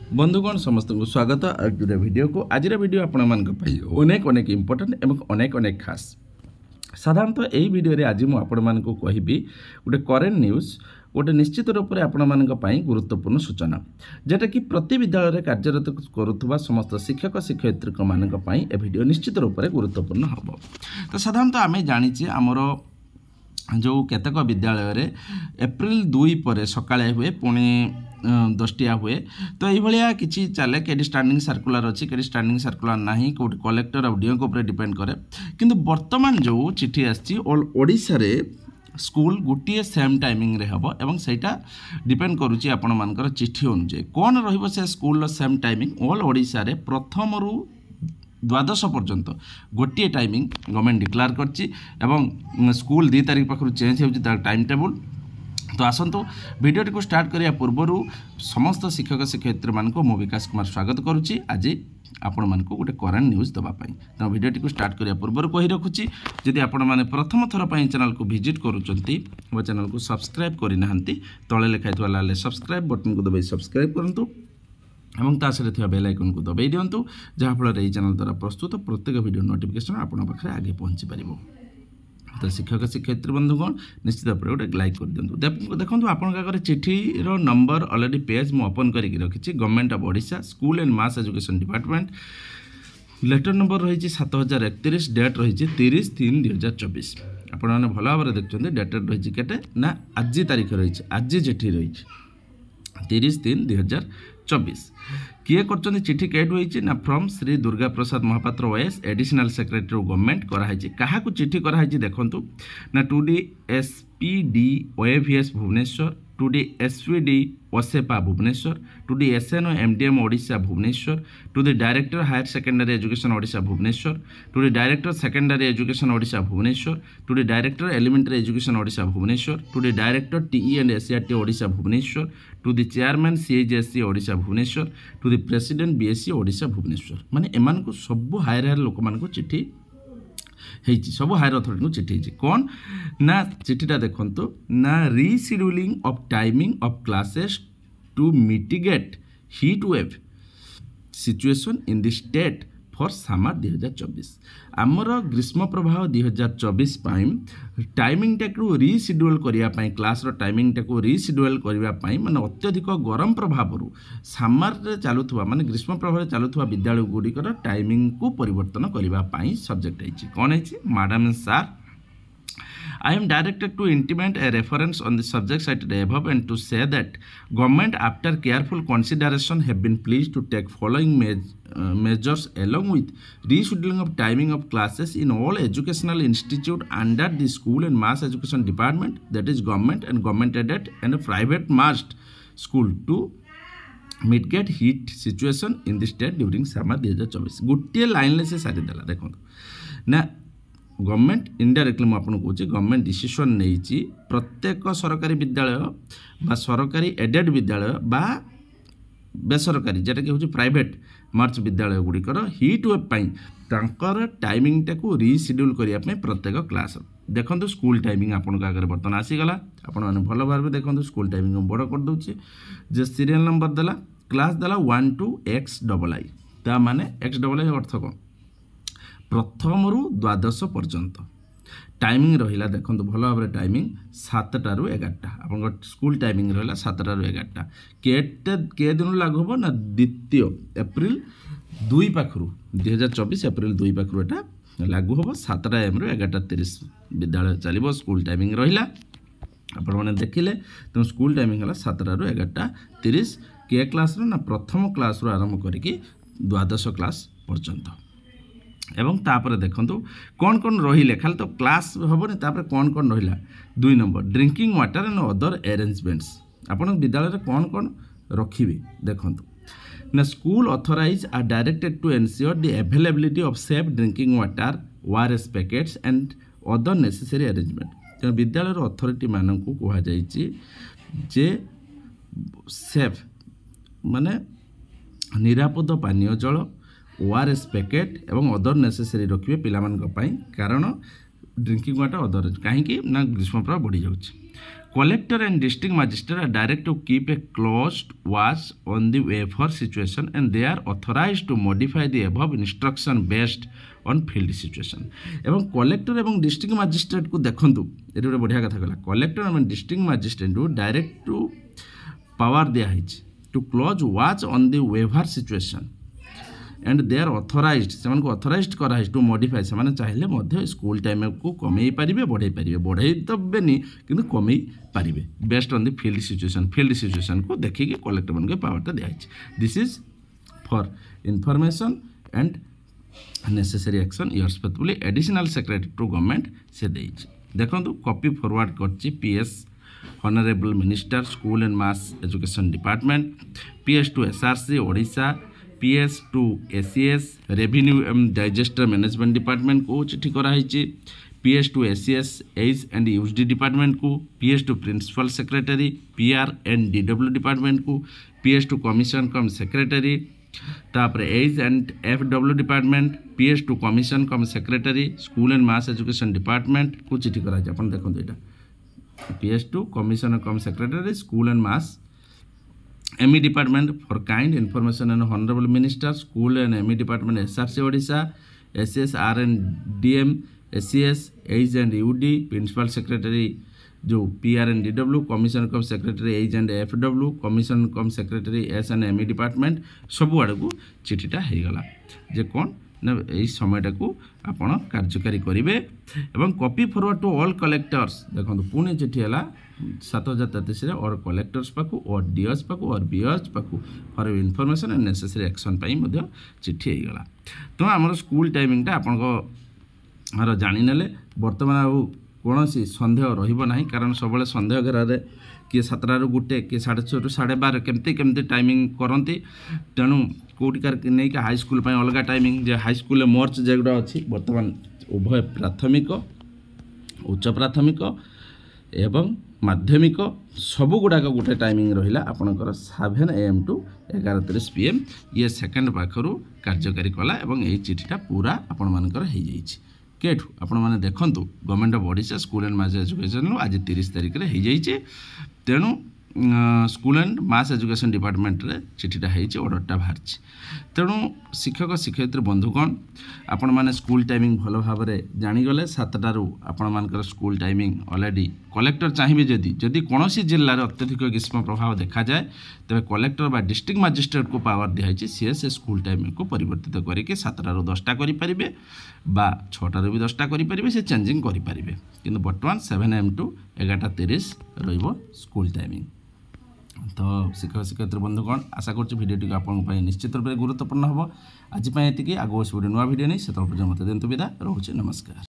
बंधुगण समस्त को स्वागत आज वीडियो को आज वीडियो आपण अनेक अनेक इम्पोर्टेंट एवं अनेक अनेक खास साधारणतः यही वीडियो आज मुझे आपण को कहबी गोटे करेन्ट न्यूज गोटे निश्चित रूप से आपण मानी गुरुत्वपूर्ण सूचना जेटा कि प्रति विद्यालय कार्यरत करुवा समस्त शिक्षक शिक्षयित्री मानी ए वीडियो निश्चित रूप से गुरुत्वपूर्ण हम। तो साधारणतः आम जाचे आमर जो केतक विद्यालय एप्रिल 2 पर सकाळे हुए पुणी 10टा हुए तो ये किसी चले कहीं स्टैंडिंग सर्कुलर अच्छी कहीं स्टैंडिंग सर्कुलर ना कौट कलेक्टर और डीओ को डिपेंड करे किंतु वर्तमान जो चिठी आसी ऑल ओडिशा रे स्कूल गोटे सेम टाइमिंग रे हबो एवं सेटा डिपेंड करुची आपण मानकर चिठी अनुसार कौन रहिबो से school same timing all Odisha रे प्रथम रु द्वादश पर्यंत गोटे टाइमिंग गवर्नमेंट डिक्लेयर करछि एवं स्कूल 2 तारिख पाखरु चेंज होउछि तार टाइम टेबल। तो आसतु वीडियो को स्टार्ट करिया पूर्व समस्त शिक्षक शिक्षयित्री मान को मु विकास कुमार स्वागत करुच्ची आज आपण मान को गोटे करेन्ट न्यूज दवापाई। तो वीडियो को स्टार्ट करिया पूर्व कही रखुच्छी जदि आपण मैंने प्रथम थर पर चैनल को विजिट करुँच मो चैनल को सब्सक्राइब करना तले लिखाई लाल सब्सक्राइब बटन को दबाई सब्सक्राइब करूँ एवं तासरे बेल आइकन को दबाई दिंतु जहाँफल ये चैनल द्वारा प्रस्तुत प्रत्येक वीडियो नोटिफिकेशन आपन पाखे आगे पहुँची पार। तो शिक्षक शिक्षयित्री बंधुगण निश्चित भाव गोटे लाइक कर दिखाँ देखो आपंकर चिठीर नंबर अलरेडी पेज मुझे ओपन करके रखी government of Odisha school and mass education department letter number रही 7031 डेट रही 30/3/2024 आपने भल भाव देखते डेटेड रही के ना आज तारीख रही आज चिठी रही 30/3/2024 किए कर चिठी कैट होती ना from Shri Durga Prasad Mahapatra OS additional secretary government कराई क्या चिठी कराई देखु ना to the SPD OAVS Bhubaneswar to the SPD OSEPA Bhubaneswar to the SNO MDM Odisha Bhubaneswar to the director higher secondary education Odisha Bhubaneswar to the director secondary education Odisha Bhubaneswar to the director elementary education Odisha Bhubaneswar to the director TE and SCERT Odisha Bhubaneswar to the chairman CHSC Odisha Bhubaneswar to the president BSC Odisha Bhubaneswar माने एमान को सब higher higher लोक मान को चिठी सब higher authority को चिठी कौन ना चिठीटा देखंतु ना rescheduling of timing of classes to mitigate heat wave situation in the state for summer 2024 आमर ग्रीष्म प्रवाह 2024 टाइमिंग टाक रीशिड्यूल करने क्लास टाइमिंग टाक रीशिड्यूल करने माने अत्यधिक गरम प्रभाव समर चलुवा माने ग्रीष्म प्रभाव चलुवा विद्यालय गुड़िकर टाइमिंग को परिवर्तन करने सब्जेक्ट है कौन है मैडम सार I am directed to intimate a reference on the subject cited above and to say that government after careful consideration have been pleased to take following measures along with rescheduling of timing of classes in all educational institute under the school and mass education department that is government and government aided and a private massed school to mitigate heat situation in the state during summer 2024 गोटे line से सारीदेला देखो ना government indirectly मुझे कहूँ government decision नहीं प्रत्येक सरकारी विद्यालय बा सरकारी एडेड विद्यालय बा बेसरकारी जेटा कि हूँ प्राइवेट मार्च विद्यालय गुड़िकर हिट वेव तांकर टाइमिंग टाक रीशिड्यूल करने प्रत्येक क्लास देखो स्कूल टाइमिंग आपन आगे बर्तमान आसीगला आपण भल भाव देखो स्कूल टाइमिंग बड़ कर दूचे जे सीरियल नंबर देला क्लास देला 1 to XII ता माने XII अर्थ कौन प्रथम रु द्वादश पर्यंत टाइमिंग रहा देखो भल भाव टाइमिंग 7टा ରୁ 11टा आप स्कूल टाइमिंग रहा 7टा ରୁ 11टा के दिन लागू हम ना द्वितीय एप्रिल 2 पाखु 2024 एप्रिल 2 पाखु एटा लागू हम 7टा AM ରୁ 11:30 विद्यालय चलो स्कूल टाइमिंग रहा आपने देखिले तो स्कूल टाइमिंग है 7टा ରୁ 11:30 के क्लास ना प्रथम क्लास रू आरंभ करके द्वादश क्लास पर्यंत एवं तापर देखंतु कौन कौन रहिले खाली तो क्लास हेनी तापर कौन कौन रहा 2 number drinking water and other arrangements आपण विद्यालय कौन कौन रखिए देखंतु ना school authorized are directed to ensure the availability of safe drinking water ORS packets and other necessary arrangement तेणु विद्यालय अथॉरिटी मानक कह जे सेफ माने निरापद पानीय जल ओआरएस पैकेट एवं अदर नेसेसरी रखिए पिलामान कारण ड्रिंकिंग वाटर अदर कहीं ना ग्रीष्म प्रभाव बढ़ी जाऊँ Collector and district magistrate are directed to keep a close watch on the waiver situation and they are authorized to modify the above instruction based on field situation. এবং collector এবং district ম্যাজিস্ট্রেটକୁ ଦେଖନ୍ତୁ ଏଠି ଗୋଟେ ବଢ଼ିଆ କଥା କହିଲା କଲେକ୍ଟର ଏବଂ ডিস্ট্রিক্ট ମ୍ୟାଜିଷ୍ଟ୍ରେଟକୁ ଡାଇରେକ୍ଟ ଟୁ ପାୱାର ଦିଆହେଇଛି to close watch on the weather situation and they are authorised से अथराइज्ड कराई टू मॉडिफाई से चाहिए स्कूल टाइम को कमे पारे बढ़े देवेनि कि कमे पारे based on the field situation को देखिए कलेक्टर मान पावरटा दिखाई this is for information and necessary action respectfully additional secretary to government से देखो कॉपी फॉरवर्ड कर PS honourable minister school and mass education department PS to SRC Odisha PS to ACS revenue and disaster management department को चिट्ठी कराई PS to ACS H and USD department को PS to principal secretary PR and DW department को PS to commission cum secretary तापर H and FW department PS to commission cum secretary school and mass education department को चिट्ठी कराई आप देखो यहाँ PS to commission cum secretary school and mass ME department for kind information and honourable minister school and ME department SRC Odisha SS R and DM ACS H and UD principal secretary जो PR and DW commission cum secretary H and FW commission cum secretary S and ME department सब आड़ को चिठीटा होगला जे कौन ना यही समयटा को आपण कार्यकारी करेंगे एवं copy forward to all collectors देखो पुणे चिठी है 7033 और कलेक्टर्स पाखु और डीएस पाखु और बीएस पाखु for information and necessary action चिठी होगला तो आम स्कूल टाइमिंगटा आपण जाने बर्तमान आउ कौन सन्देह रही कारण सब सन्देह घेर किए 7 गोटे किए 6:30 ରୁ 12:30 केमती टाइमिंग करती तेणु कौटिकार नहीं कि हाई स्कूल अलग टाइमिंग जे हाई स्कूल मर्च जेगुड़ा अच्छी बर्तमान उभय प्राथमिक उच्च प्राथमिक एवं माध्यमिक सबुगुड़ाक गोटे टाइमिंग रहा आपणकर 7 AM टू 11:30 PM ये सेकेंड पाखर कार्यकारी कला और यही चिठीटा पूरा आपण मानकर हो जाइए केठू आपण मैंने देखूँ government of Odisha school and mass education आज 30 तारिख में हो जाइए तेणु school and mass education department रे चिठीटा होती ऑर्डरटा बाहर तेणु शिक्षक शिक्षयित्री बंधुगण आपण मैंने स्कूल टाइमिंग भल भाव में जानीगले 7टारू आपण मानकर स्कूल टाइमिंग ऑलरेडी कलेक्टर चाहिए जदि कौन जिले में अत्यधिक ग्रीष्म प्रभाव देखा जाए तेज कलेक्टर बा डिस्ट्रिक्ट मैजिस्ट्रेट को पावर दिखाई सी से स्कूल टाइमिंग को परिवर्तित करके 7टारू 10टा करें बा 6टारू भी 10टा करें से चेंजिंग करें कि बर्तमान 7 AM टू 11:30 स्कूल टाइमिंग तो शिक्षक शिक्षयित्री बंधुगण आशा कर भिडियोटी आपंपाई निश्चित रूप से गुरुत्वपूर्ण हम आज ये आगे वीडियो नुआ भिडियो नहीं से पर्यटन मत दिंतु विदा रोचे नमस्कार।